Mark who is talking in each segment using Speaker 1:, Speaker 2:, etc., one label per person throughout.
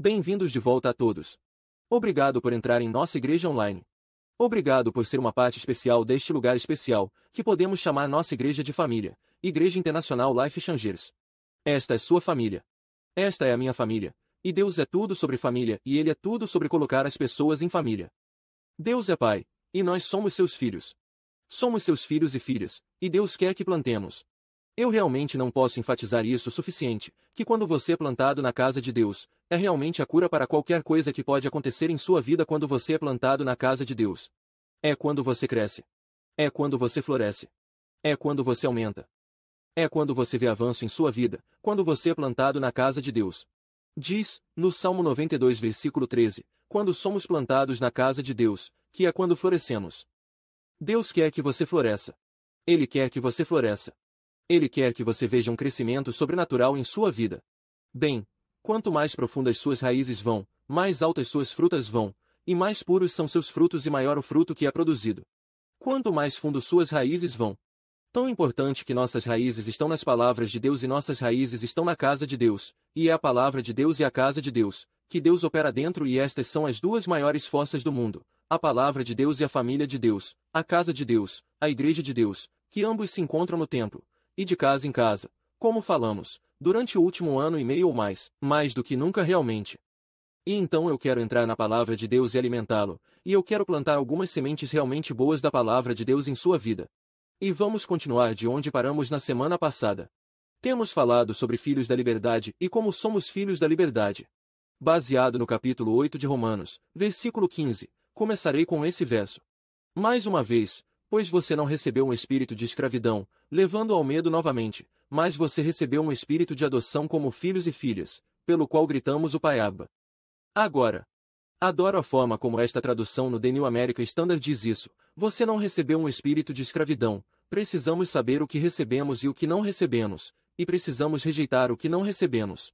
Speaker 1: Bem-vindos de volta a todos. Obrigado por entrar em nossa igreja online. Obrigado por ser uma parte especial deste lugar especial, que podemos chamar nossa igreja de família, Igreja Internacional Life Changers. Esta é sua família. Esta é a minha família. E Deus é tudo sobre família, e Ele é tudo sobre colocar as pessoas em família. Deus é Pai, e nós somos seus filhos. Somos seus filhos e filhas, e Deus quer que plantemos. Eu realmente não posso enfatizar isso o suficiente, que quando você é plantado na casa de Deus, é realmente a cura para qualquer coisa que pode acontecer em sua vida quando você é plantado na casa de Deus. É quando você cresce. É quando você floresce. É quando você aumenta. É quando você vê avanço em sua vida, quando você é plantado na casa de Deus. Diz, no Salmo 92 versículo 13, quando somos plantados na casa de Deus, que é quando florescemos. Deus quer que você floresça. Ele quer que você floresça. Ele quer que você veja um crescimento sobrenatural em sua vida. Bem, quanto mais profundas suas raízes vão, mais altas suas frutas vão, e mais puros são seus frutos e maior o fruto que é produzido. Quanto mais fundo suas raízes vão. Tão importante que nossas raízes estão nas palavras de Deus e nossas raízes estão na casa de Deus, e é a palavra de Deus e a casa de Deus, que Deus opera dentro e estas são as duas maiores forças do mundo, a palavra de Deus e a família de Deus, a casa de Deus, a igreja de Deus, que ambos se encontram no templo, e de casa em casa, como falamos, durante o último ano e meio ou mais do que nunca realmente. E então eu quero entrar na palavra de Deus e alimentá-lo, e eu quero plantar algumas sementes realmente boas da palavra de Deus em sua vida. E vamos continuar de onde paramos na semana passada. Temos falado sobre filhos da liberdade e como somos filhos da liberdade. Baseado no capítulo 8 de Romanos, versículo 15, começarei com esse verso. Mais uma vez, pois você não recebeu um espírito de escravidão, levando ao medo novamente, mas você recebeu um espírito de adoção como filhos e filhas, pelo qual gritamos o Pai Abba. Agora, adoro a forma como esta tradução no The New American Standard diz isso. Você não recebeu um espírito de escravidão, precisamos saber o que recebemos e o que não recebemos, e precisamos rejeitar o que não recebemos.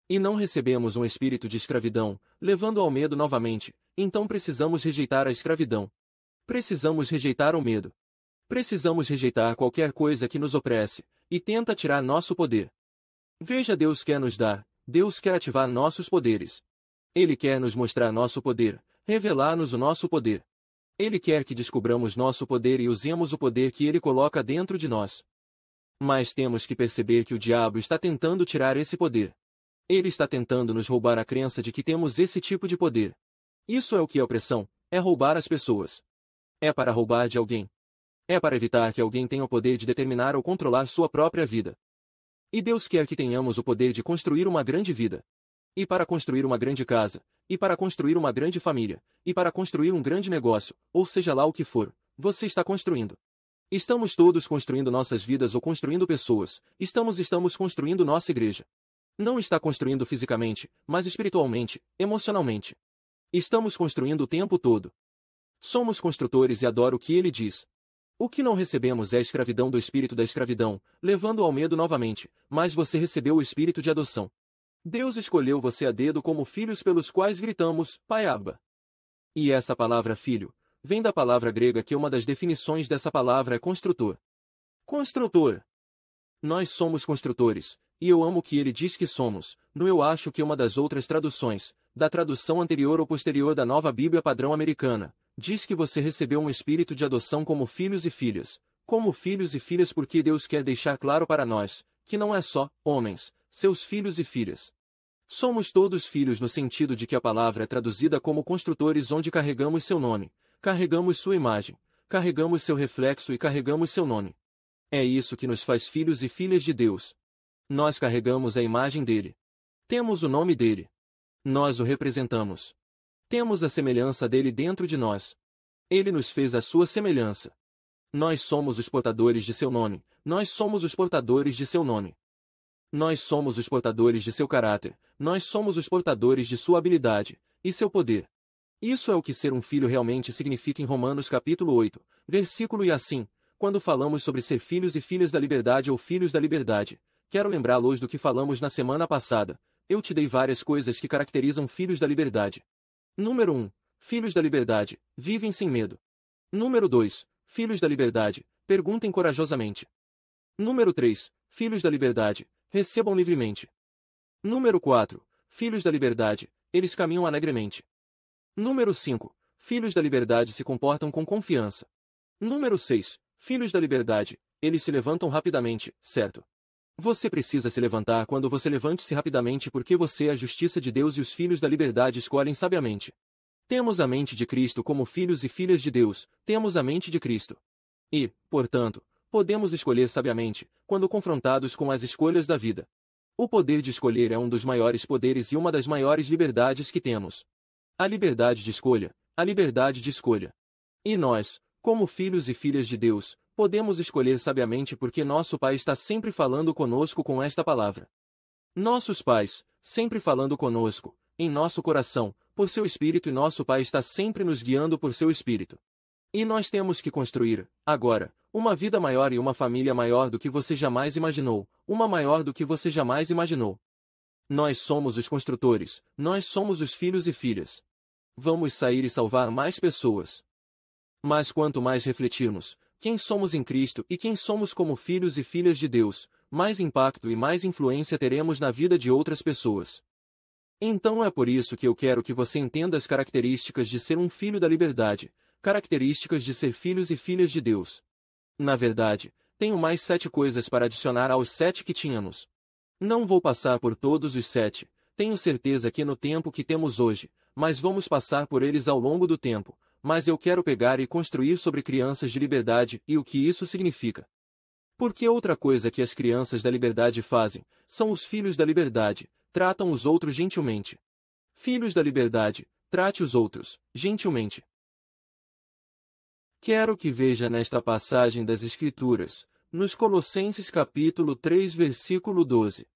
Speaker 1: E não recebemos um espírito de escravidão, levando ao medo novamente, então precisamos rejeitar a escravidão. Precisamos rejeitar o medo. Precisamos rejeitar qualquer coisa que nos opresse, e tenta tirar nosso poder. Veja, Deus quer nos dar, Deus quer ativar nossos poderes. Ele quer nos mostrar nosso poder, revelar-nos o nosso poder. Ele quer que descubramos nosso poder e usemos o poder que Ele coloca dentro de nós. Mas temos que perceber que o diabo está tentando tirar esse poder. Ele está tentando nos roubar a crença de que temos esse tipo de poder. Isso é o que é opressão, é roubar as pessoas. É para roubar de alguém. É para evitar que alguém tenha o poder de determinar ou controlar sua própria vida. E Deus quer que tenhamos o poder de construir uma grande vida. E para construir uma grande casa, e para construir uma grande família, e para construir um grande negócio, ou seja lá o que for, você está construindo. Estamos todos construindo nossas vidas ou construindo pessoas, estamos construindo nossa igreja. Não está construindo fisicamente, mas espiritualmente, emocionalmente. Estamos construindo o tempo todo. Somos construtores e adoro o que ele diz. O que não recebemos é a escravidão do espírito da escravidão, levando ao medo novamente, mas você recebeu o espírito de adoção. Deus escolheu você a dedo como filhos pelos quais gritamos, Pai Abba. E essa palavra filho, vem da palavra grega que uma das definições dessa palavra é construtor. Construtor. Nós somos construtores, e eu amo o que ele diz que somos, no eu acho que uma das outras traduções, da tradução anterior ou posterior da Nova Bíblia Padrão Americana, diz que você recebeu um espírito de adoção como filhos e filhas porque Deus quer deixar claro para nós, que não é só, homens, seus filhos e filhas. Somos todos filhos no sentido de que a palavra é traduzida como construtores onde carregamos seu nome, carregamos sua imagem, carregamos seu reflexo e carregamos seu nome. É isso que nos faz filhos e filhas de Deus. Nós carregamos a imagem dele. Temos o nome dele. Nós o representamos. Temos a semelhança dele dentro de nós. Ele nos fez a sua semelhança. Nós somos os portadores de seu nome, nós somos os portadores de seu nome. Nós somos os portadores de seu caráter, nós somos os portadores de sua habilidade, e seu poder. Isso é o que ser um filho realmente significa em Romanos capítulo 8, versículo e assim, quando falamos sobre ser filhos e filhas da liberdade ou filhos da liberdade, quero lembrá-los do que falamos na semana passada, eu te dei várias coisas que caracterizam filhos da liberdade. Número 1. Filhos da liberdade, vivem sem medo. Número 2. Filhos da liberdade, perguntem corajosamente. Número 3. Filhos da liberdade, recebam livremente. Número 4. Filhos da liberdade, eles caminham alegremente. Número 5. Filhos da liberdade se comportam com confiança. Número 6. Filhos da liberdade, eles se levantam rapidamente, certo? Você precisa se levantar quando você levante-se rapidamente porque você é a justiça de Deus e os filhos da liberdade escolhem sabiamente. Temos a mente de Cristo como filhos e filhas de Deus, temos a mente de Cristo. E, portanto, podemos escolher sabiamente, quando confrontados com as escolhas da vida. O poder de escolher é um dos maiores poderes e uma das maiores liberdades que temos. A liberdade de escolha, a liberdade de escolha. E nós, como filhos e filhas de Deus, podemos escolher sabiamente porque nosso Pai está sempre falando conosco com esta palavra. Nossos pais, sempre falando conosco, em nosso coração, por seu Espírito e nosso Pai está sempre nos guiando por seu Espírito. E nós temos que construir, agora, uma vida maior e uma família maior do que você jamais imaginou, uma maior do que você jamais imaginou. Nós somos os construtores, nós somos os filhos e filhas. Vamos sair e salvar mais pessoas. Mas quanto mais refletirmos quem somos em Cristo e quem somos como filhos e filhas de Deus, mais impacto e mais influência teremos na vida de outras pessoas. Então é por isso que eu quero que você entenda as características de ser um filho da liberdade, características de ser filhos e filhas de Deus. Na verdade, tenho mais 7 coisas para adicionar aos 7 que tínhamos. Não vou passar por todos os 7, tenho certeza que no tempo que temos hoje, mas vamos passar por eles ao longo do tempo, mas eu quero pegar e construir sobre crianças de liberdade e o que isso significa. Porque outra coisa que as crianças da liberdade fazem, são os filhos da liberdade, tratam os outros gentilmente. Filhos da liberdade, trate os outros, gentilmente. Quero que veja nesta passagem das Escrituras, nos Colossenses capítulo 3 versículo 12.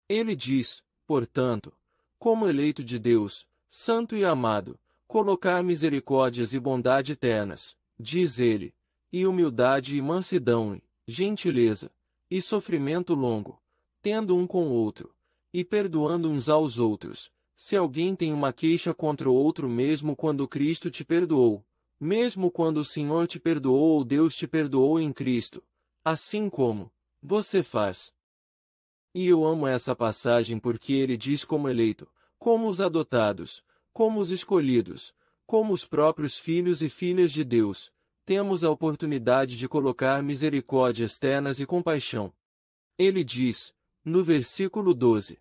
Speaker 1: Ele diz, portanto, como eleito de Deus, santo e amado, colocar misericórdias e bondade eternas, diz ele, e humildade e mansidão e gentileza, e sofrimento longo, tendo um com o outro, e perdoando uns aos outros, se alguém tem uma queixa contra o outro mesmo quando Cristo te perdoou, mesmo quando o Senhor te perdoou ou Deus te perdoou em Cristo, assim como você faz. E eu amo essa passagem porque ele diz como eleito, como os adotados, como os escolhidos, como os próprios filhos e filhas de Deus, temos a oportunidade de colocar misericórdias ternas e compaixão. Ele diz, no versículo 12.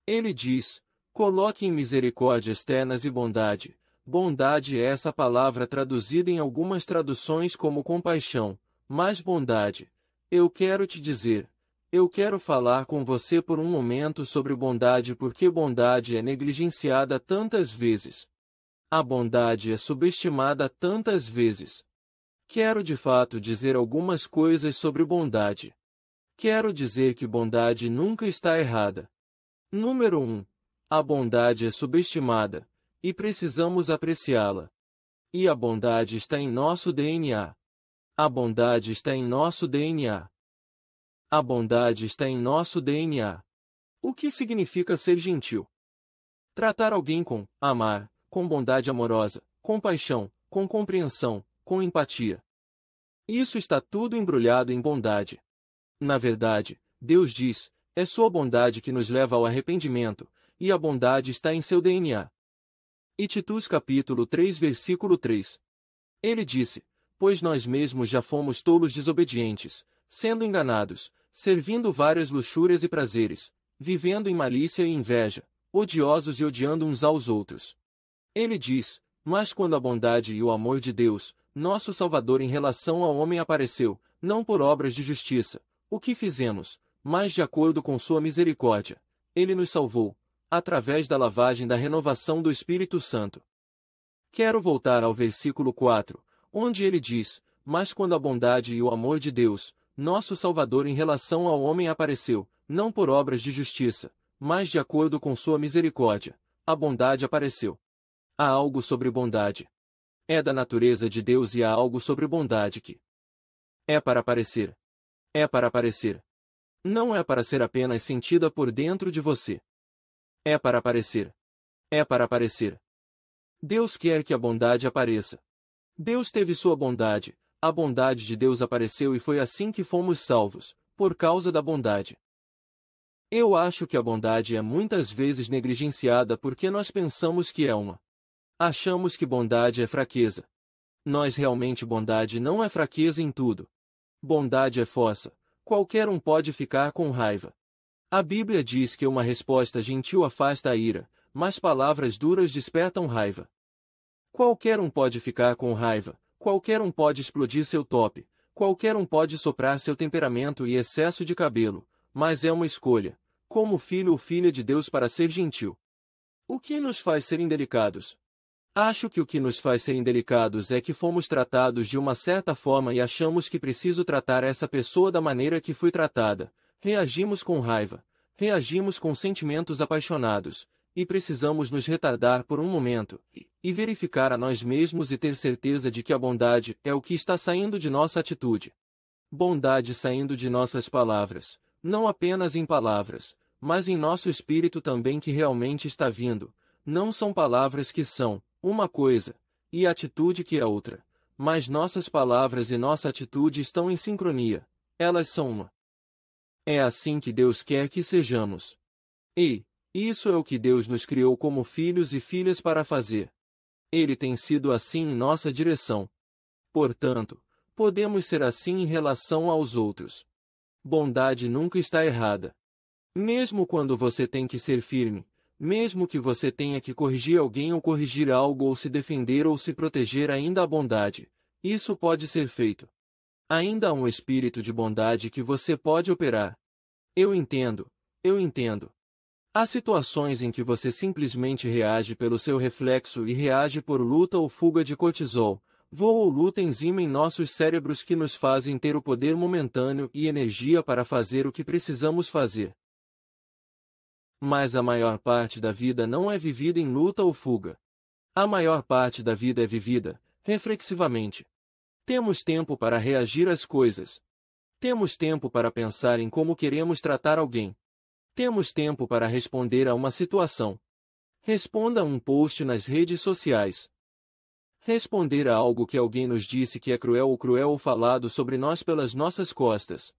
Speaker 1: Ele diz, coloquem misericórdias ternas e bondade. Bondade é essa palavra traduzida em algumas traduções como compaixão, mas bondade. Eu quero te dizer, eu quero falar com você por um momento sobre bondade porque bondade é negligenciada tantas vezes. A bondade é subestimada tantas vezes. Quero de fato dizer algumas coisas sobre bondade. Quero dizer que bondade nunca está errada. Número 1. A bondade é subestimada, e precisamos apreciá-la. E a bondade está em nosso DNA. A bondade está em nosso DNA. A bondade está em nosso DNA. O que significa ser gentil? Tratar alguém com amar, com bondade amorosa, compaixão, com compreensão, com empatia. Isso está tudo embrulhado em bondade. Na verdade, Deus diz, é sua bondade que nos leva ao arrependimento, e a bondade está em seu DNA. E Titus capítulo 3 versículo 3. Ele disse, pois nós mesmos já fomos tolos desobedientes, sendo enganados, servindo várias luxúrias e prazeres, vivendo em malícia e inveja, odiosos e odiando uns aos outros. Ele diz, mas quando a bondade e o amor de Deus, nosso Salvador em relação ao homem apareceu, não por obras de justiça, o que fizemos, mas de acordo com sua misericórdia, ele nos salvou, através da lavagem da renovação do Espírito Santo. Quero voltar ao versículo 4, onde ele diz, mas quando a bondade e o amor de Deus, nosso Salvador em relação ao homem apareceu, não por obras de justiça, mas de acordo com sua misericórdia, a bondade apareceu. Há algo sobre bondade. É da natureza de Deus e há algo sobre bondade que é para aparecer. É para aparecer. Não é para ser apenas sentida por dentro de você. É para aparecer. É para aparecer. Deus quer que a bondade apareça. Deus teve sua bondade, a bondade de Deus apareceu e foi assim que fomos salvos, por causa da bondade. Eu acho que a bondade é muitas vezes negligenciada porque nós pensamos que é uma. Achamos que bondade é fraqueza. Bondade não é fraqueza em tudo. Bondade é força. Qualquer um pode ficar com raiva. A Bíblia diz que uma resposta gentil afasta a ira, mas palavras duras despertam raiva. Qualquer um pode ficar com raiva, qualquer um pode explodir seu top, qualquer um pode soprar seu temperamento e excesso de cabelo, mas é uma escolha, como filho ou filha de Deus, para ser gentil. O que nos faz ser indelicados? Acho que o que nos faz ser indelicados é que fomos tratados de uma certa forma e achamos que preciso tratar essa pessoa da maneira que fui tratada. Reagimos com raiva, reagimos com sentimentos apaixonados, e precisamos nos retardar por um momento, e verificar a nós mesmos e ter certeza de que a bondade é o que está saindo de nossa atitude. Bondade saindo de nossas palavras, não apenas em palavras, mas em nosso espírito também, que realmente está vindo. Não são palavras que são uma coisa, e a atitude que é outra, mas nossas palavras e nossa atitude estão em sincronia, elas são uma. É assim que Deus quer que sejamos. E isso é o que Deus nos criou como filhos e filhas para fazer. Ele tem sido assim em nossa direção. Portanto, podemos ser assim em relação aos outros. Bondade nunca está errada. Mesmo quando você tem que ser firme, mesmo que você tenha que corrigir alguém ou corrigir algo ou se defender ou se proteger, ainda há bondade. Isso pode ser feito. Ainda há um espírito de bondade que você pode operar. Eu entendo. Há situações em que você simplesmente reage pelo seu reflexo e reage por luta ou fuga de cortisol, voo ou luta enzima em nossos cérebros que nos fazem ter o poder momentâneo e energia para fazer o que precisamos fazer. Mas a maior parte da vida não é vivida em luta ou fuga. A maior parte da vida é vivida, reflexivamente. Temos tempo para reagir às coisas. Temos tempo para pensar em como queremos tratar alguém. Temos tempo para responder a uma situação. Responda a um post nas redes sociais. Responder a algo que alguém nos disse que é cruel ou falado sobre nós pelas nossas costas.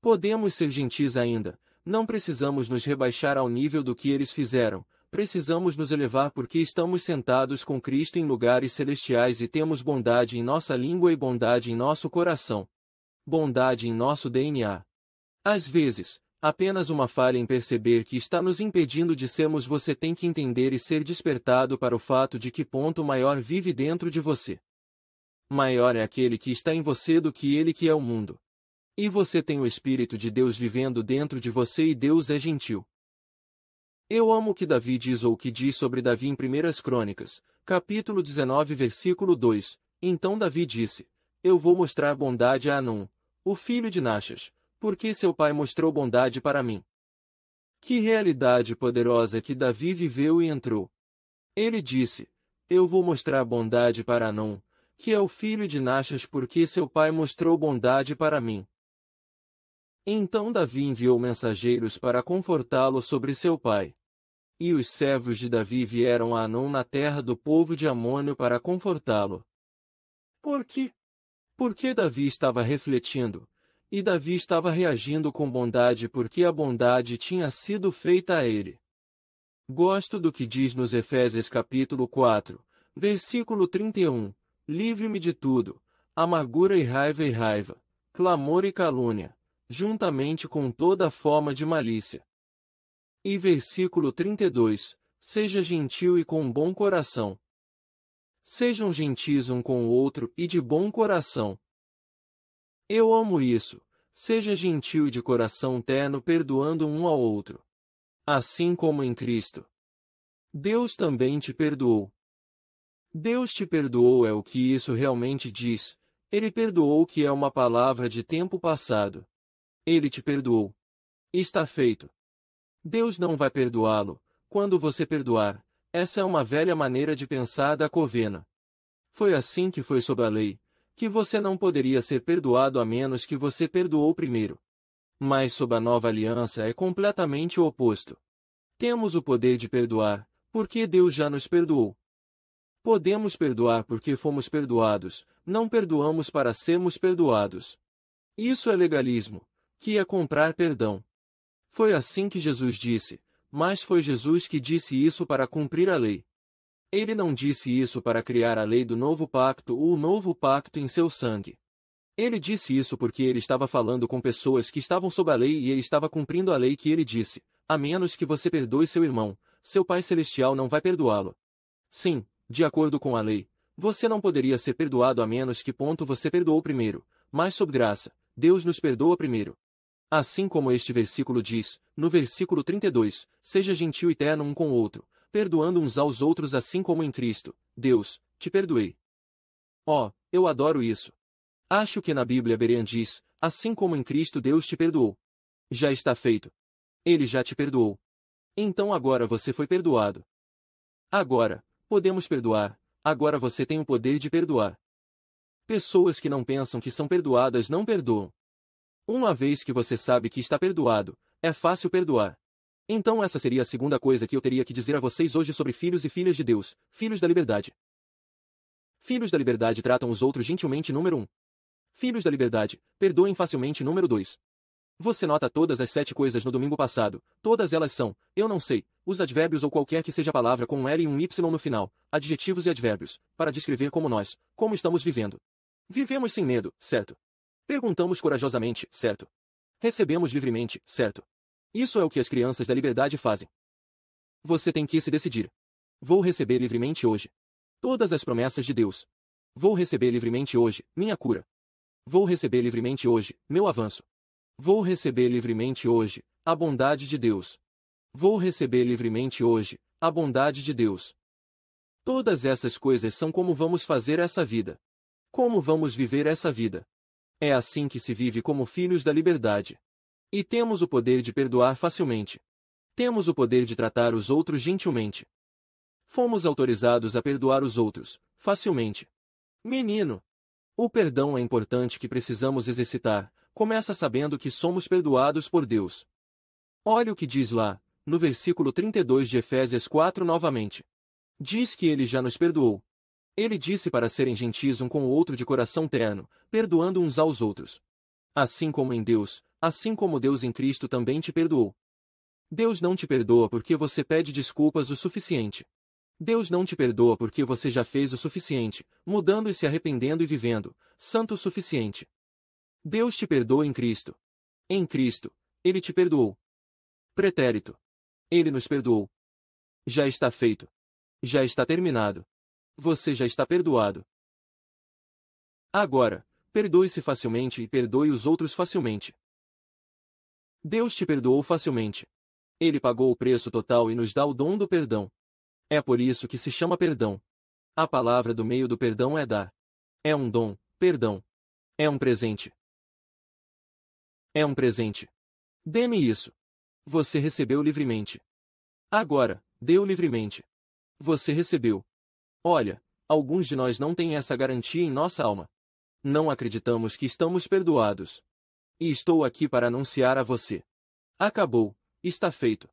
Speaker 1: Podemos ser gentis ainda. Não precisamos nos rebaixar ao nível do que eles fizeram, precisamos nos elevar porque estamos sentados com Cristo em lugares celestiais e temos bondade em nossa língua e bondade em nosso coração. Bondade em nosso DNA. Às vezes, apenas uma falha em perceber que está nos impedindo de sermos. Você tem que entender e ser despertado para o fato de que ponto maior vive dentro de você. Maior é aquele que está em você do que ele que é o mundo. E você tem o Espírito de Deus vivendo dentro de você e Deus é gentil. Eu amo o que Davi diz ou o que diz sobre Davi em 1 Crônicas, capítulo 19, versículo 2. Então Davi disse: Eu vou mostrar bondade a Hanum, o filho de Naxas, porque seu pai mostrou bondade para mim. Que realidade poderosa que Davi viveu e entrou. Ele disse: Eu vou mostrar bondade para Hanum, que é o filho de Naxas, porque seu pai mostrou bondade para mim. Então Davi enviou mensageiros para confortá-lo sobre seu pai. E os servos de Davi vieram a Hanum na terra do povo de Amônio para confortá-lo. Por quê? Porque Davi estava refletindo, e Davi estava reagindo com bondade porque a bondade tinha sido feita a ele. Gosto do que diz nos Efésios capítulo 4, versículo 31, livre-me de tudo, amargura e raiva, clamor e calúnia, juntamente com toda forma de malícia. E versículo 32, seja gentil e com bom coração. Sejam gentis um com o outro e de bom coração. Eu amo isso, seja gentil e de coração terno, perdoando um ao outro. Assim como em Cristo. Deus também te perdoou. Deus te perdoou é o que isso realmente diz. Ele perdoou, que é uma palavra de tempo passado. Ele te perdoou. Está feito. Deus não vai perdoá-lo, quando você perdoar. Essa é uma velha maneira de pensar da Covena. Foi assim que foi sob a lei, que você não poderia ser perdoado a menos que você perdoou primeiro. Mas sob a nova aliança é completamente o oposto. Temos o poder de perdoar, porque Deus já nos perdoou. Podemos perdoar porque fomos perdoados, não perdoamos para sermos perdoados. Isso é legalismo, que é comprar perdão. Foi assim que Jesus disse, mas foi Jesus que disse isso para cumprir a lei. Ele não disse isso para criar a lei do novo pacto ou o novo pacto em seu sangue. Ele disse isso porque ele estava falando com pessoas que estavam sob a lei e ele estava cumprindo a lei que ele disse, a menos que você perdoe seu irmão, seu Pai Celestial não vai perdoá-lo. Sim, de acordo com a lei, você não poderia ser perdoado a menos que você perdoou primeiro, mas sob graça, Deus nos perdoa primeiro. Assim como este versículo diz, no versículo 32, seja gentil e terno um com o outro, perdoando uns aos outros assim como em Cristo, Deus, te perdoei. Oh, eu adoro isso. Acho que na Bíblia Berean diz, assim como em Cristo Deus te perdoou. Já está feito. Ele já te perdoou. Então agora você foi perdoado. Agora, podemos perdoar, agora você tem o poder de perdoar. Pessoas que não pensam que são perdoadas não perdoam. Uma vez que você sabe que está perdoado, é fácil perdoar. Então essa seria a segunda coisa que eu teria que dizer a vocês hoje sobre filhos e filhas de Deus, filhos da liberdade. Filhos da liberdade tratam os outros gentilmente. Número 1. Filhos da liberdade, perdoem facilmente. Número 2. Você nota todas as 7 coisas no domingo passado, todas elas são, eu não sei, os advérbios ou qualquer que seja a palavra com um L e um Y no final, adjetivos e advérbios, para descrever como estamos vivendo. Vivemos sem medo, certo? Perguntamos corajosamente, certo? Recebemos livremente, certo? Isso é o que as crianças da liberdade fazem. Você tem que se decidir. Vou receber livremente hoje todas as promessas de Deus. Vou receber livremente hoje minha cura. Vou receber livremente hoje meu avanço. Vou receber livremente hoje a bondade de Deus. Vou receber livremente hoje a bondade de Deus. Todas essas coisas são como vamos fazer essa vida. Como vamos viver essa vida. É assim que se vive como filhos da liberdade. E temos o poder de perdoar facilmente. Temos o poder de tratar os outros gentilmente. Fomos autorizados a perdoar os outros, facilmente. Menino! O perdão é importante que precisamos exercitar. Começa sabendo que somos perdoados por Deus. Olha o que diz lá, no versículo 32 de Efésios 4 novamente. Diz que ele já nos perdoou. Ele disse para serem gentis um com o outro de coração terno, perdoando uns aos outros. Assim como em Deus, assim como Deus em Cristo também te perdoou. Deus não te perdoa porque você pede desculpas o suficiente. Deus não te perdoa porque você já fez o suficiente, mudando e se arrependendo e vivendo, santo o suficiente. Deus te perdoa em Cristo. Em Cristo, Ele te perdoou. Pretérito. Ele nos perdoou. Já está feito. Já está terminado. Você já está perdoado. Agora, perdoe-se facilmente e perdoe os outros facilmente. Deus te perdoou facilmente. Ele pagou o preço total e nos dá o dom do perdão. É por isso que se chama perdão. A palavra do meio do perdão é dar. É um dom, perdão. É um presente. É um presente. Dê-me isso. Você recebeu livremente. Agora, deu livremente. Você recebeu. Olha, alguns de nós não têm essa garantia em nossa alma. Não acreditamos que estamos perdoados. E estou aqui para anunciar a você. Acabou, está feito.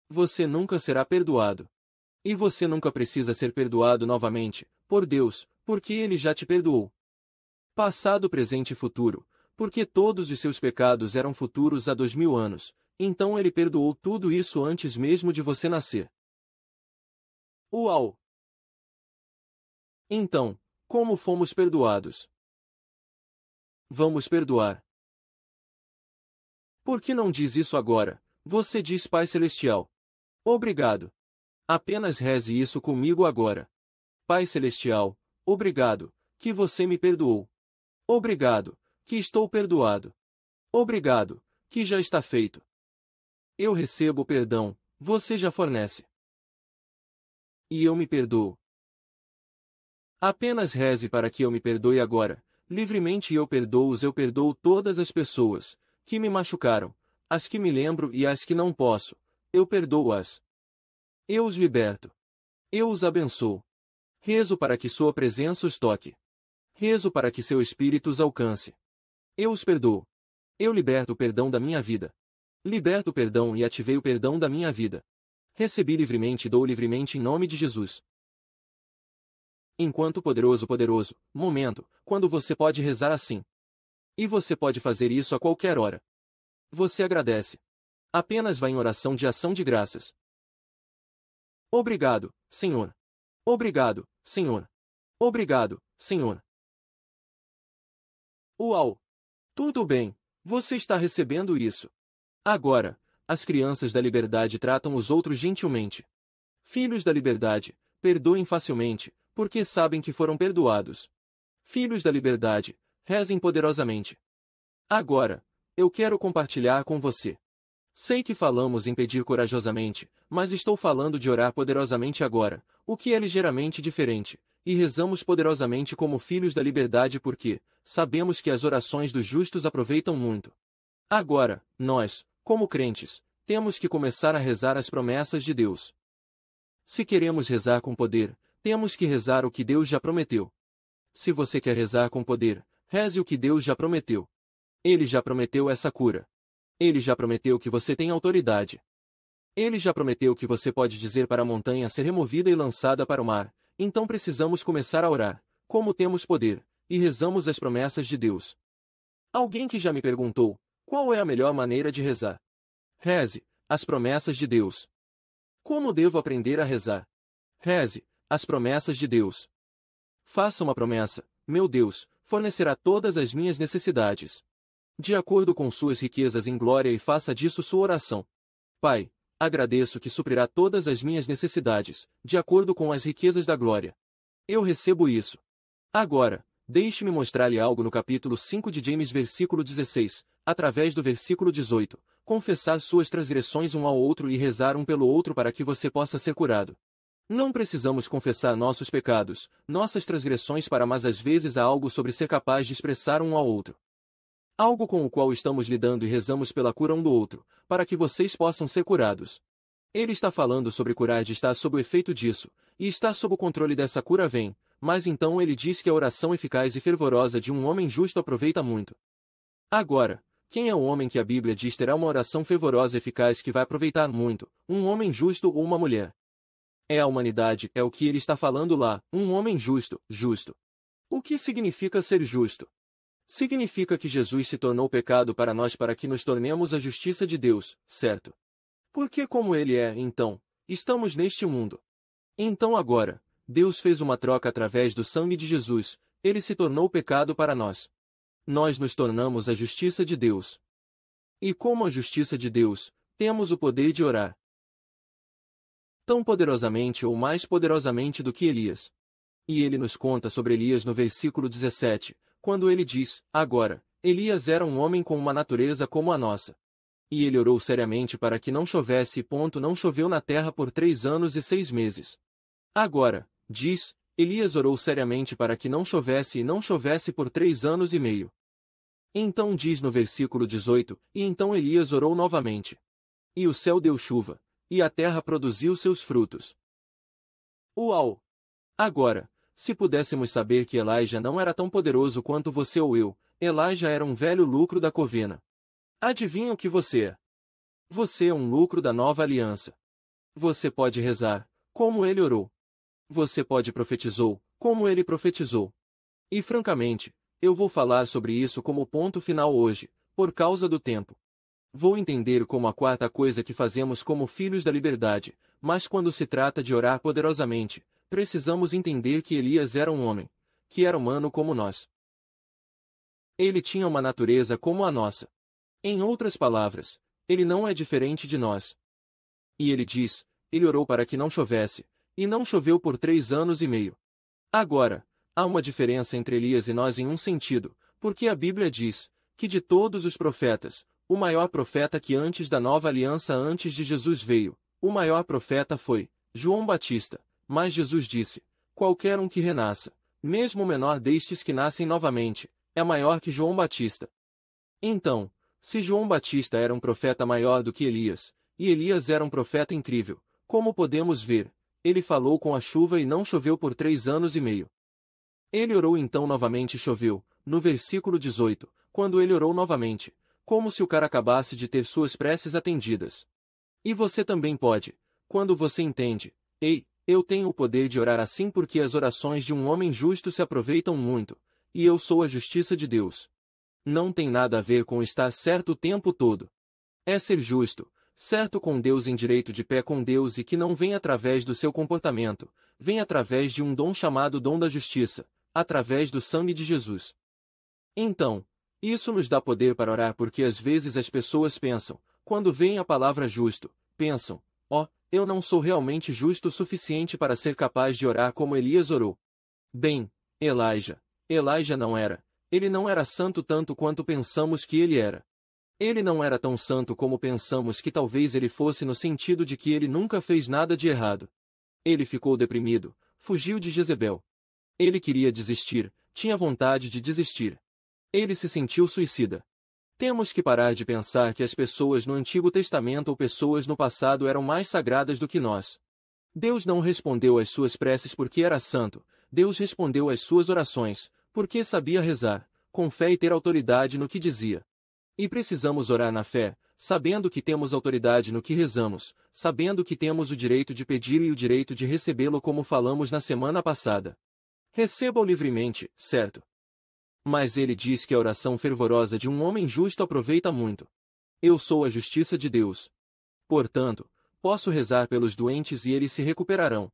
Speaker 1: Você nunca será perdoado. E você nunca precisa ser perdoado novamente, por Deus, porque Ele já te perdoou. Passado, presente e futuro, porque todos os seus pecados eram futuros há 2000 anos, então Ele perdoou tudo isso antes mesmo de você nascer. Uau! Então, como fomos perdoados? Vamos perdoar. Por que não diz isso agora? Você diz Pai Celestial. Obrigado. Apenas reze isso comigo agora. Pai Celestial, obrigado, que você me perdoou. Obrigado, que estou perdoado. Obrigado, que já está feito. Eu recebo o perdão, você já fornece. E eu me perdoo. Apenas reze para que eu me perdoe agora, livremente, e eu perdoo todas as pessoas que me machucaram, as que me lembro e as que não posso, eu perdoo-as. Eu os liberto. Eu os abençoo. Rezo para que sua presença os toque. Rezo para que seu espírito os alcance. Eu os perdoo. Eu liberto o perdão da minha vida. Liberto o perdão e ativei o perdão da minha vida. Recebi livremente e dou livremente em nome de Jesus. Enquanto poderoso, momento, quando você pode rezar assim. E você pode fazer isso a qualquer hora. Você agradece. Apenas vá em oração de ação de graças. Obrigado, Senhor. Obrigado, Senhor. Obrigado, Senhor. Uau! Tudo bem, você está recebendo isso. Agora, as crianças da liberdade tratam os outros gentilmente. Filhos da liberdade, perdoem facilmente, porque sabem que foram perdoados. Filhos da liberdade, rezem poderosamente. Agora, eu quero compartilhar com você. Sei que falamos em pedir corajosamente, mas estou falando de orar poderosamente agora, o que é ligeiramente diferente, e rezamos poderosamente como filhos da liberdade porque sabemos que as orações dos justos aproveitam muito. Agora, nós, como crentes, temos que começar a rezar as promessas de Deus. Se queremos rezar com poder, temos que rezar o que Deus já prometeu. Se você quer rezar com poder, reze o que Deus já prometeu. Ele já prometeu essa cura. Ele já prometeu que você tem autoridade. Ele já prometeu que você pode dizer para a montanha ser removida e lançada para o mar. Então precisamos começar a orar, como temos poder, e rezamos as promessas de Deus. Alguém que já me perguntou, qual é a melhor maneira de rezar? Reze as promessas de Deus. Como devo aprender a rezar? Reze as promessas de Deus. Faça uma promessa, meu Deus, fornecerá todas as minhas necessidades. De acordo com suas riquezas em glória e faça disso sua oração. Pai, agradeço que suprirá todas as minhas necessidades, de acordo com as riquezas da glória. Eu recebo isso. Agora, deixe-me mostrar-lhe algo no capítulo 5 de James versículo 16, através do versículo 18, confessar suas transgressões um ao outro e rezar um pelo outro para que você possa ser curado. Não precisamos confessar nossos pecados, nossas transgressões mas às vezes há algo sobre ser capaz de expressar um ao outro. Algo com o qual estamos lidando e rezamos pela cura um do outro, para que vocês possam ser curados. Ele está falando sobre curar de estar sob o efeito disso, e estar sob o controle dessa cura vem, mas então ele diz que a oração eficaz e fervorosa de um homem justo aproveita muito. Agora, quem é o homem que a Bíblia diz terá uma oração fervorosa e eficaz que vai aproveitar muito, um homem justo ou uma mulher? É a humanidade, é o que ele está falando lá, um homem justo, justo. O que significa ser justo? Significa que Jesus se tornou pecado para nós para que nos tornemos a justiça de Deus, certo? Porque como ele é, então, estamos neste mundo. Então agora, Deus fez uma troca através do sangue de Jesus, ele se tornou pecado para nós. Nós nos tornamos a justiça de Deus. E como a justiça de Deus, temos o poder de orar. Tão poderosamente ou mais poderosamente do que Elias. E ele nos conta sobre Elias no versículo 17, quando ele diz, agora, Elias era um homem com uma natureza como a nossa. E ele orou seriamente para que não chovesse e não choveu na terra por 3 anos e 6 meses. Agora, diz, Elias orou seriamente para que não chovesse e não chovesse por 3 anos e meio. Então diz no versículo 18, e então Elias orou novamente. E o céu deu chuva, e a terra produziu seus frutos. Uau! Agora, se pudéssemos saber que Elijah não era tão poderoso quanto você ou eu, Elijah era um velho lucro da covena. Adivinha o que você é? Você é um lucro da nova aliança. Você pode rezar, como ele orou. Você pode profetizou, como ele profetizou. E francamente, eu vou falar sobre isso como ponto final hoje, por causa do tempo. Vou entender como a quarta coisa que fazemos como filhos da liberdade, mas quando se trata de orar poderosamente, precisamos entender que Elias era um homem, que era humano como nós. Ele tinha uma natureza como a nossa. Em outras palavras, ele não é diferente de nós. E ele diz, ele orou para que não chovesse, e não choveu por 3 anos e meio. Agora, há uma diferença entre Elias e nós em um sentido, porque a Bíblia diz, que de todos os profetas, o maior profeta que antes da nova aliança antes de Jesus veio, o maior profeta foi João Batista. Mas Jesus disse, qualquer um que renasça, mesmo o menor destes que nascem novamente, é maior que João Batista. Então, se João Batista era um profeta maior do que Elias, e Elias era um profeta incrível, como podemos ver, ele falou com a chuva e não choveu por 3 anos e meio. Ele orou então novamente e choveu, no versículo 18, quando ele orou novamente, como se o cara acabasse de ter suas preces atendidas. E você também pode, quando você entende, ei, eu tenho o poder de orar assim porque as orações de um homem justo se aproveitam muito, e eu sou a justiça de Deus. Não tem nada a ver com estar certo o tempo todo. É ser justo, certo com Deus, em direito de pé com Deus, e que não vem através do seu comportamento, vem através de um dom chamado dom da justiça, através do sangue de Jesus. Então, isso nos dá poder para orar, porque às vezes as pessoas pensam, quando veem a palavra justo, pensam, eu não sou realmente justo o suficiente para ser capaz de orar como Elias orou. Bem, Elijah não era. Ele não era santo tanto quanto pensamos que ele era. Ele não era tão santo como pensamos que talvez ele fosse, no sentido de que ele nunca fez nada de errado. Ele ficou deprimido, fugiu de Jezebel. Ele queria desistir, tinha vontade de desistir. Ele se sentiu suicida. Temos que parar de pensar que as pessoas no Antigo Testamento ou pessoas no passado eram mais sagradas do que nós. Deus não respondeu às suas preces porque era santo, Deus respondeu às suas orações, porque sabia rezar, com fé e ter autoridade no que dizia. E precisamos orar na fé, sabendo que temos autoridade no que rezamos, sabendo que temos o direito de pedir e o direito de recebê-lo, como falamos na semana passada. Receba-o livremente, certo? Mas ele diz que a oração fervorosa de um homem justo aproveita muito. Eu sou a justiça de Deus. Portanto, posso rezar pelos doentes e eles se recuperarão.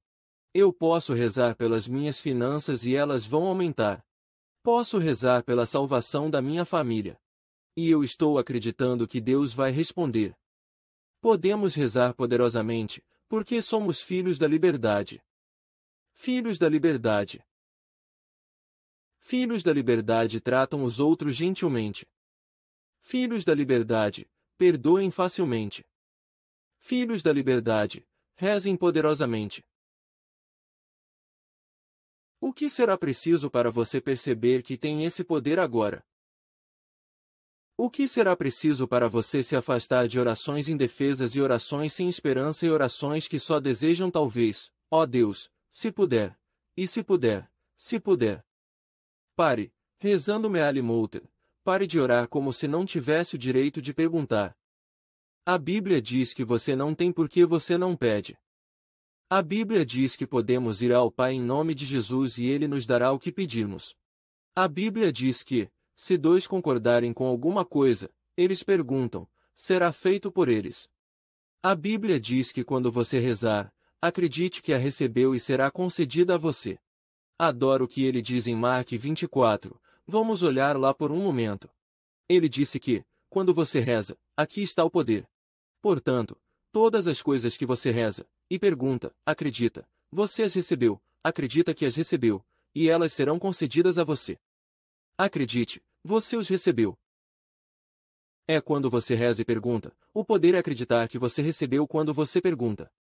Speaker 1: Eu posso rezar pelas minhas finanças e elas vão aumentar. Posso rezar pela salvação da minha família. E eu estou acreditando que Deus vai responder. Podemos rezar poderosamente, porque somos filhos da liberdade. Filhos da liberdade. Filhos da liberdade tratam os outros gentilmente. Filhos da liberdade, perdoem facilmente. Filhos da liberdade, rezem poderosamente. O que será preciso para você perceber que tem esse poder agora? O que será preciso para você se afastar de orações indefesas e orações sem esperança e orações que só desejam talvez, Deus, se puder, e se puder, se puder. Pare, rezando Meali Mouter, pare de orar como se não tivesse o direito de perguntar. A Bíblia diz que você não tem porque você não pede. A Bíblia diz que podemos ir ao Pai em nome de Jesus e Ele nos dará o que pedimos. A Bíblia diz que, se dois concordarem com alguma coisa, eles perguntam, será feito por eles. A Bíblia diz que quando você rezar, acredite que a recebeu e será concedida a você. Adoro o que ele diz em Mark 24, vamos olhar lá por um momento. Ele disse que, quando você reza, aqui está o poder. Portanto, todas as coisas que você reza, e pergunta, acredita, você as recebeu, acredita que as recebeu, e elas serão concedidas a você. Acredite, você os recebeu. É quando você reza e pergunta, o poder é acreditar que você recebeu quando você pergunta.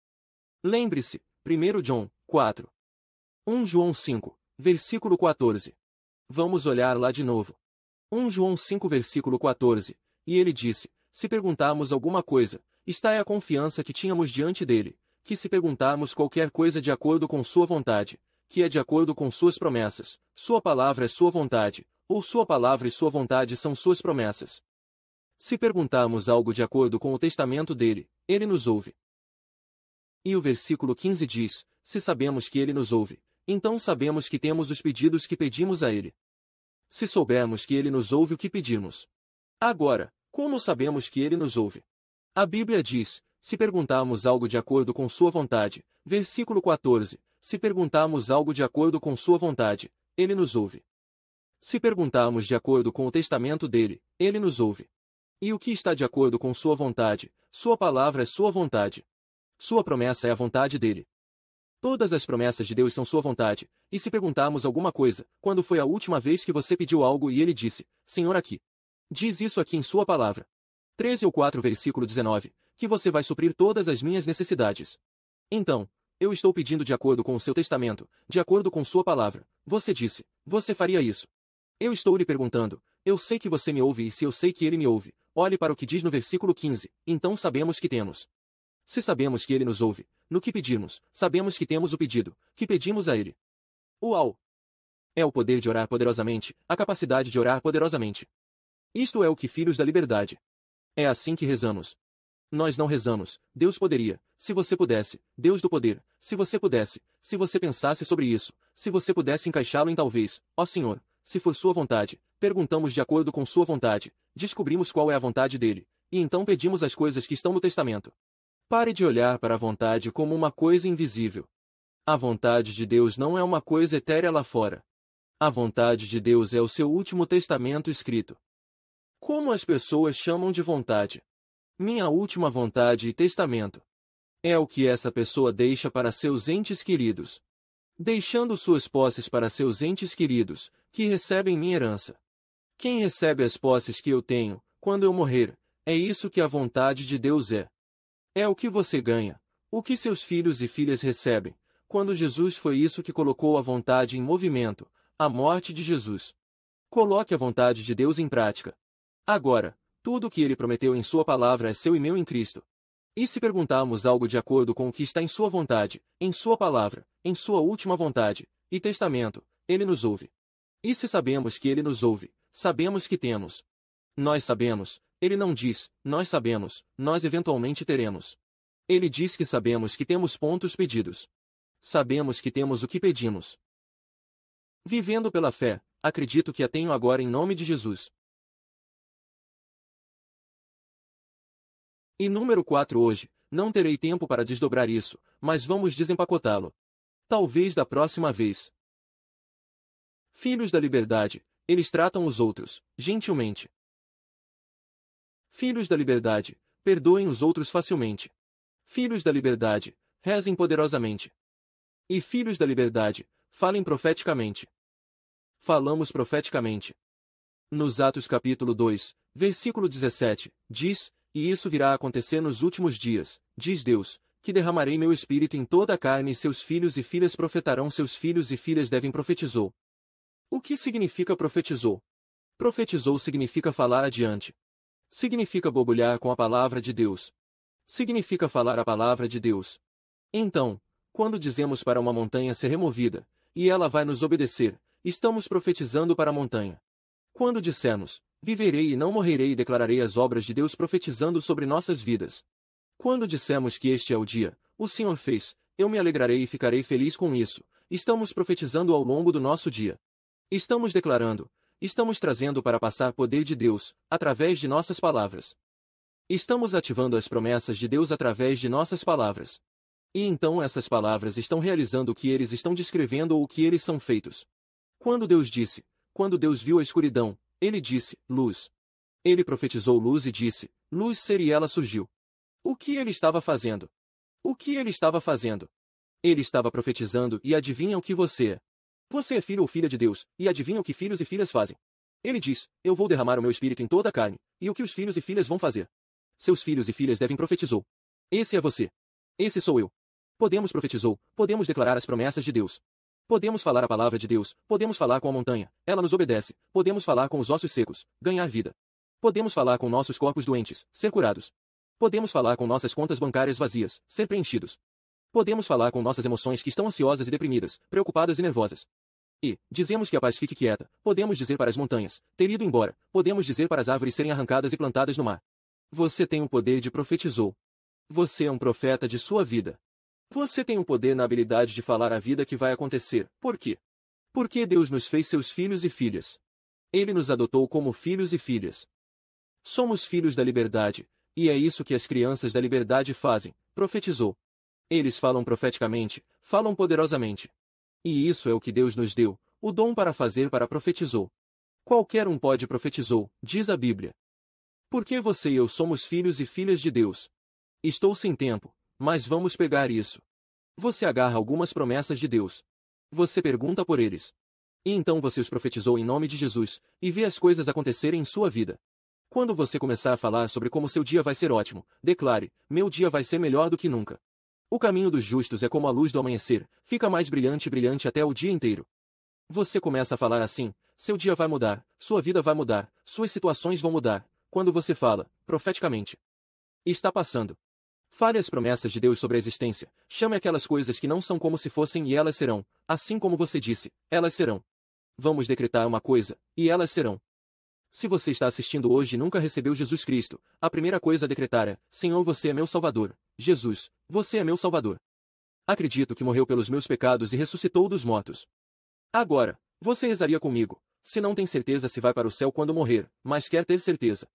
Speaker 1: Lembre-se, 1 João 4. 1 João 5, versículo 14. Vamos olhar lá de novo. 1 João 5 versículo 14, e ele disse, se perguntarmos alguma coisa, está é a confiança que tínhamos diante dele, que se perguntarmos qualquer coisa de acordo com sua vontade, que é de acordo com suas promessas, sua palavra é sua vontade, ou sua palavra e sua vontade são suas promessas. Se perguntarmos algo de acordo com o testamento dele, ele nos ouve. E o versículo 15 diz, se sabemos que ele nos ouve, então sabemos que temos os pedidos que pedimos a ele. Se soubermos que ele nos ouve o que pedimos. Agora, como sabemos que ele nos ouve? A Bíblia diz, se perguntarmos algo de acordo com sua vontade, versículo 14, se perguntarmos algo de acordo com sua vontade, ele nos ouve. Se perguntarmos de acordo com o testamento dele, ele nos ouve. E o que está de acordo com sua vontade? Sua palavra é sua vontade. Sua promessa é a vontade dele. Todas as promessas de Deus são sua vontade, e se perguntarmos alguma coisa, quando foi a última vez que você pediu algo e ele disse, Senhor aqui. Diz isso aqui em sua palavra. 13 ou 4 versículo 19, que você vai suprir todas as minhas necessidades. Então, eu estou pedindo de acordo com o seu testamento, de acordo com sua palavra. Você disse, você faria isso. Eu estou lhe perguntando, eu sei que você me ouve e se eu sei que ele me ouve, olhe para o que diz no versículo 15, então sabemos que temos. Se sabemos que ele nos ouve, no que pedirmos, sabemos que temos o pedido, que pedimos a ele. Uau! É o poder de orar poderosamente, a capacidade de orar poderosamente. Isto é o que filhos da liberdade. É assim que rezamos. Nós não rezamos, Deus poderia, se você pudesse, Deus do poder, se você pudesse, se você pensasse sobre isso, se você pudesse encaixá-lo em talvez, Senhor, se for sua vontade, perguntamos de acordo com sua vontade, descobrimos qual é a vontade dele, e então pedimos as coisas que estão no testamento. Pare de olhar para a vontade como uma coisa invisível. A vontade de Deus não é uma coisa etérea lá fora. A vontade de Deus é o seu último testamento escrito. Como as pessoas chamam de vontade? Minha última vontade e testamento. É o que essa pessoa deixa para seus entes queridos. Deixando suas posses para seus entes queridos, que recebem minha herança. Quem recebe as posses que eu tenho, quando eu morrer, é isso que a vontade de Deus é. É o que você ganha, o que seus filhos e filhas recebem. Quando Jesus foi isso que colocou a vontade em movimento, a morte de Jesus. Coloque a vontade de Deus em prática. Agora, tudo o que ele prometeu em sua palavra é seu e meu em Cristo. E se perguntarmos algo de acordo com o que está em sua vontade, em sua palavra, em sua última vontade, e testamento, ele nos ouve. E se sabemos que ele nos ouve, sabemos que temos. Nós sabemos, ele não diz, nós sabemos, nós eventualmente teremos. Ele diz que sabemos que temos pontos pedidos. Sabemos que temos o que pedimos. Vivendo pela fé, acredito que a tenho agora em nome de Jesus. E número 4 hoje, não terei tempo para desdobrar isso, mas vamos desempacotá-lo. Talvez da próxima vez. Filhos da liberdade, eles tratam os outros, gentilmente. Filhos da liberdade, perdoem os outros facilmente. Filhos da liberdade, rezem poderosamente. E filhos da liberdade, falem profeticamente. Falamos profeticamente. Nos Atos capítulo 2, versículo 17, diz: "E isso virá a acontecer nos últimos dias, diz Deus, que derramarei meu espírito em toda a carne e seus filhos e filhas profetarão, seus filhos e filhas devem profetizou." O que significa profetizou? Profetizou significa falar adiante. Significa borbulhar com a palavra de Deus. Significa falar a palavra de Deus. Então, quando dizemos para uma montanha ser removida, e ela vai nos obedecer, estamos profetizando para a montanha. Quando dissermos, viverei e não morrerei e declararei as obras de Deus profetizando sobre nossas vidas. Quando dissemos que este é o dia, o Senhor fez, eu me alegrarei e ficarei feliz com isso, estamos profetizando ao longo do nosso dia. Estamos declarando, estamos trazendo para passar poder de Deus, através de nossas palavras. Estamos ativando as promessas de Deus através de nossas palavras. E então essas palavras estão realizando o que eles estão descrevendo ou o que eles são feitos. Quando Deus disse, quando Deus viu a escuridão, ele disse, luz. Ele profetizou luz e disse, luz ser, e ela surgiu. O que ele estava fazendo? O que ele estava fazendo? Ele estava profetizando, e adivinha o que você é? Você é filho ou filha de Deus, e adivinha o que filhos e filhas fazem? Ele diz, eu vou derramar o meu espírito em toda a carne, e o que os filhos e filhas vão fazer? Seus filhos e filhas devem profetizou. Esse é você. Esse sou eu. Podemos profetizou, podemos declarar as promessas de Deus. Podemos falar a palavra de Deus, podemos falar com a montanha, ela nos obedece, podemos falar com os ossos secos, ganhar vida. Podemos falar com nossos corpos doentes, ser curados. Podemos falar com nossas contas bancárias vazias, ser preenchidos. Podemos falar com nossas emoções que estão ansiosas e deprimidas, preocupadas e nervosas. E, dizemos que a paz fique quieta, podemos dizer para as montanhas, ter ido embora, podemos dizer para as árvores serem arrancadas e plantadas no mar. Você tem o poder de profetizou. Você é um profeta de sua vida. Você tem o poder na habilidade de falar a vida que vai acontecer. Por quê? Porque Deus nos fez seus filhos e filhas. Ele nos adotou como filhos e filhas. Somos filhos da liberdade, e é isso que as crianças da liberdade fazem, profetizou. Eles falam profeticamente, falam poderosamente. E isso é o que Deus nos deu, o dom para fazer para profetizou. Qualquer um pode profetizou, diz a Bíblia. Porque você e eu somos filhos e filhas de Deus. Estou sem tempo, mas vamos pegar isso. Você agarra algumas promessas de Deus. Você pergunta por eles. E então você os profetizou em nome de Jesus, e vê as coisas acontecerem em sua vida. Quando você começar a falar sobre como seu dia vai ser ótimo, declare, meu dia vai ser melhor do que nunca. O caminho dos justos é como a luz do amanhecer, fica mais brilhante e brilhante até o dia inteiro. Você começa a falar assim, seu dia vai mudar, sua vida vai mudar, suas situações vão mudar, quando você fala, profeticamente. Está passando. Fale as promessas de Deus sobre a existência, chame aquelas coisas que não são como se fossem e elas serão, assim como você disse, elas serão. Vamos decretar uma coisa, e elas serão. Se você está assistindo hoje e nunca recebeu Jesus Cristo, a primeira coisa a decretar é, Senhor, você é meu Salvador. Jesus, você é meu Salvador. Acredito que morreu pelos meus pecados e ressuscitou dos mortos. Agora, você rezaria comigo, se não tem certeza se vai para o céu quando morrer, mas quer ter certeza.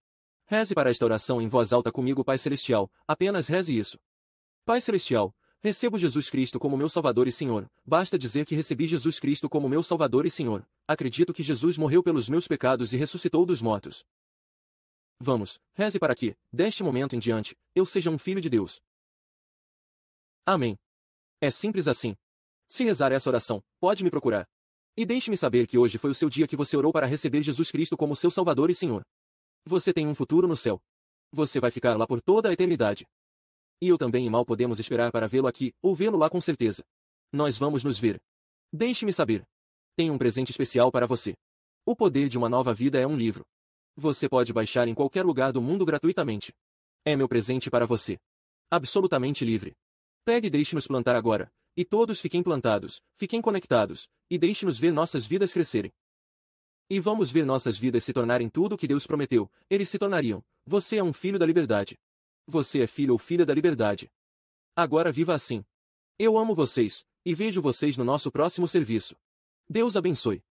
Speaker 1: Reze para esta oração em voz alta comigo, Pai Celestial, apenas reze isso. Pai Celestial, recebo Jesus Cristo como meu Salvador e Senhor. Basta dizer que recebi Jesus Cristo como meu Salvador e Senhor. Acredito que Jesus morreu pelos meus pecados e ressuscitou dos mortos. Vamos, reze para que, deste momento em diante, eu seja um filho de Deus. Amém. É simples assim. Se rezar essa oração, pode me procurar. E deixe-me saber que hoje foi o seu dia que você orou para receber Jesus Cristo como seu Salvador e Senhor. Você tem um futuro no céu. Você vai ficar lá por toda a eternidade. E eu também mal podemos esperar para vê-lo aqui, ou vê-lo lá com certeza. Nós vamos nos ver. Deixe-me saber. Tenho um presente especial para você. O Poder de uma Nova Vida é um livro. Você pode baixar em qualquer lugar do mundo gratuitamente. É meu presente para você. Absolutamente livre. Pegue e deixe-nos plantar agora. E todos fiquem plantados, fiquem conectados, e deixe-nos ver nossas vidas crescerem. E vamos ver nossas vidas se tornarem tudo o que Deus prometeu, eles se tornariam. Você é um filho da liberdade. Você é filho ou filha da liberdade. Agora viva assim. Eu amo vocês, e vejo vocês no nosso próximo serviço. Deus abençoe.